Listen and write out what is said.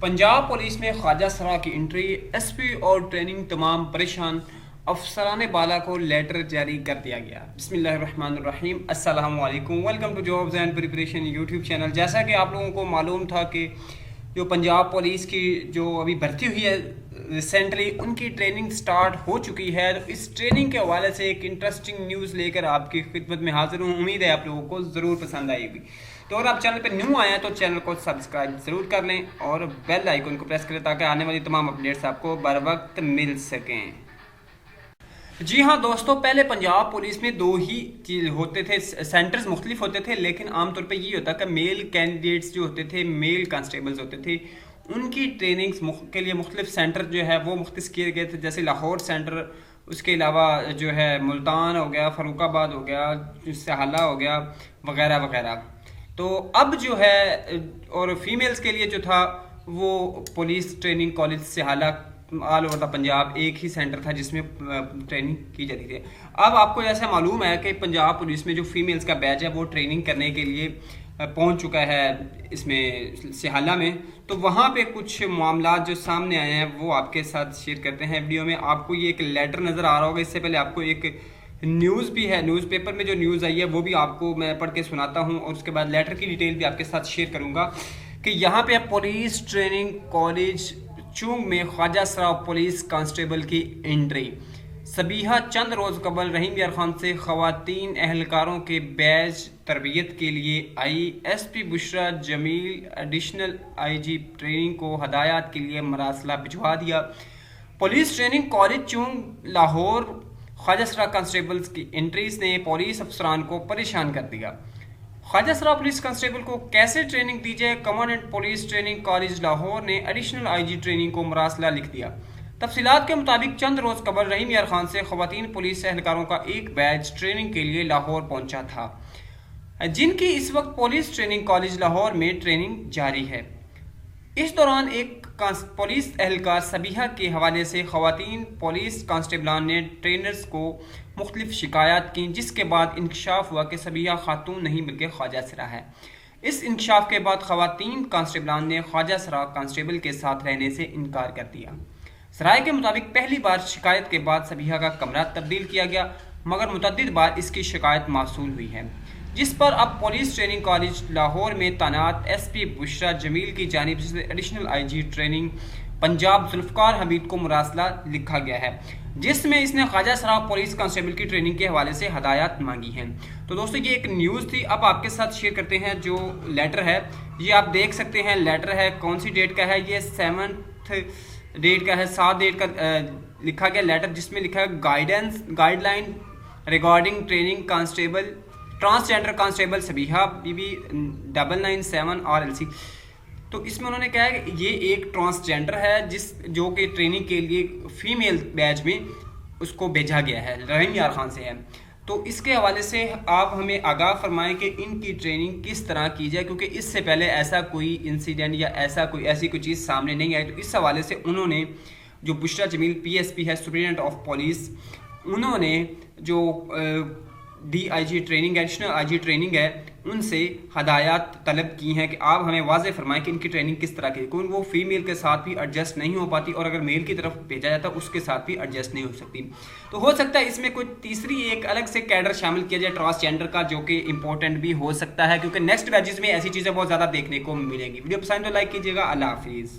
Punjab police में ख्वाजा सरा की एंट्री, एसपी और ट्रेनिंग तमाम परेशान, अफसरान बाला को लेटर जारी कर दिया गया। बिस्मिल्लाहिर्रहमानिर्रहीम, अस्सलामु अलैकुम, welcome to jobs and preparation YouTube channel. जैसा कि आप लोगों को मालूम था कि जो पंजाब पुलिस की जो अभी भर्ती हुई है रिसेंटली, उनकी ट्रेनिंग स्टार्ट हो चुकी है। तो इस ट्रेनिंग के हवाले से एक इंटरेस्टिंग न्यूज़ लेकर आपकी खिदमत में हाजिर हूँ। उम्मीद है आप लोगों को ज़रूर पसंद आएगी। तो अगर आप चैनल पर न्यू आए हैं तो चैनल को सब्सक्राइब ज़रूर कर लें और बेल आइकन को प्रेस करें ताकि आने वाली तमाम अपडेट्स आपको बर वक्त मिल सकें। जी हाँ दोस्तों, पहले पंजाब पुलिस में दो ही चीज़ होते थे, सेंटर्स मुख्तलिफ होते थे, लेकिन आमतौर पे ये होता कि मेल कैंडिडेट्स जो होते थे, मेल कांस्टेबल्स होते थे, उनकी ट्रेनिंग्स के लिए मुख्तलिफ सेंटर जो है वो मुख्तस किए गए थे। जैसे लाहौर सेंटर, उसके अलावा जो है मुल्तान हो गया, फ़र्रुखाबाद हो गया, सहाला हो गया, वगैरह वगैरह। तो अब जो है और फीमेल्स के लिए जो था वो पुलिस ट्रेनिंग कॉलेज सहाला ऑल ओवर द पंजाब एक ही सेंटर था जिसमें ट्रेनिंग की जाती थी। अब आपको जैसा मालूम है कि पंजाब पुलिस में जो फीमेल्स का बैच है वो ट्रेनिंग करने के लिए पहुंच चुका है इसमें सहाला में। तो वहाँ पे कुछ मामला जो सामने आए हैं वो आपके साथ शेयर करते हैं वीडियो में। आपको ये एक लेटर नज़र आ रहा होगा, इससे पहले आपको एक न्यूज़ भी है, न्यूज़पेपर में जो न्यूज़ आई है वो भी आपको मैं पढ़ के सुनाता हूँ और उसके बाद लेटर की डिटेल भी आपके साथ शेयर करूँगा कि यहाँ पे पुलिस ट्रेनिंग कॉलेज चुंग में ख्वाजा सरा पुलिस कांस्टेबल की एंट्री। सबीहा चंद रोज़ कबल रहीम यार खान से ख़वातीन एहलकारों के बैच तरबियत के लिए आई। SP Bushra Jameel additional IG training को हदायत के लिए मरासला भिजवा दिया। Police training college Chung Lahore ख्वाजा सरा कांस्टेबल्स की एंट्रीज ने पुलिस अफसरान को परेशान कर दिया। ख्वाजा सरा पुलिस कांस्टेबल को कैसे ट्रेनिंग दी जाए, commandant police training college Lahore ने एडिशनल आईजी ट्रेनिंग को मरासला लिख दिया। तफसीलात के मुताबिक चंद रोज़ कबल रहीम यार खान से ख़वातीन पुलिस एहलकारों का एक बैच ट्रेनिंग के लिए लाहौर पहुंचा था, जिनकी इस वक्त पुलिस ट्रेनिंग कॉलेज लाहौर में ट्रेनिंग जारी है। इस दौरान एक पुलिस एहलकार सबीहा के हवाले से ख़वातीन पुलिस कांस्टेबलान ने ट्रेनर्स को मुख्तलिफ शिकायत की, जिसके बाद इंकशाफ हुआ कि सबीहा खातून नहीं बल्कि ख्वाजा सरा है। इस इंकशाफ के बाद ख़वातीन कांस्टेबलान ने ख्वाजा सरा कांस्टेबल के साथ रहने से इनकार कर दिया। सराय के मुताबिक पहली बार शिकायत के बाद सबीहा का कमरा तब्दील किया गया, मगर मुतअद्दिद बार इसकी शिकायत मासूल हुई है, जिस पर अब पुलिस ट्रेनिंग कॉलेज लाहौर में तैनात एसपी बुशरा जमील की जानिब से additional IG training Punjab Zulfiqar Hamid को मुरासला लिखा गया है, जिसमें इसने ख्वाजा सरा पुलिस कांस्टेबल की ट्रेनिंग के हवाले से हदायत मांगी हैं। तो दोस्तों ये एक न्यूज़ थी। अब आपके साथ शेयर करते हैं जो लेटर है। ये आप देख सकते हैं लेटर है, कौन सी डेट का है, ये 7th डेट का है, 7 डेट का लिखा गया लेटर, जिसमें लिखा है guideline regarding training constable transgender constable Sabiha Bibi 997 RLC। तो इसमें उन्होंने कहा है कि ये एक ट्रांसजेंडर है जो कि ट्रेनिंग के लिए फीमेल बैच में उसको भेजा गया है, रहीम यार खान से है। तो इसके हवाले से आप हमें आगाह फरमाएं कि इनकी ट्रेनिंग किस तरह की जाए, क्योंकि इससे पहले ऐसा कोई इंसिडेंट या ऐसी कोई चीज़ सामने नहीं आई। तो इस हवाले से उन्होंने जो बुशरा जमील PSP है, सुपरिटेंडेंट ऑफ पुलिस, उन्होंने जो DIG training additional IG training है उनसे हदायत तलब की हैं कि आप हमें वाज़ेह फरमाएं कि इनकी ट्रेनिंग किस तरह की, क्योंकि वो फीमेल के साथ भी एडजस्ट नहीं हो पाती और अगर मेल की तरफ भेजा जाता उसके साथ भी एडजस्ट नहीं हो सकती। तो हो सकता है इसमें कोई तीसरी एक अलग से कैडर शामिल किया जाए ट्रांसजेंडर का, जो कि इंपॉर्टेंट भी हो सकता है, क्योंकि नेक्स्ट बैचेस में ऐसी चीज़ें बहुत ज़्यादा देखने को मिलेंगी। वीडियो पसंद तो लाइक कीजिएगा। अल्लाह हाफिज़।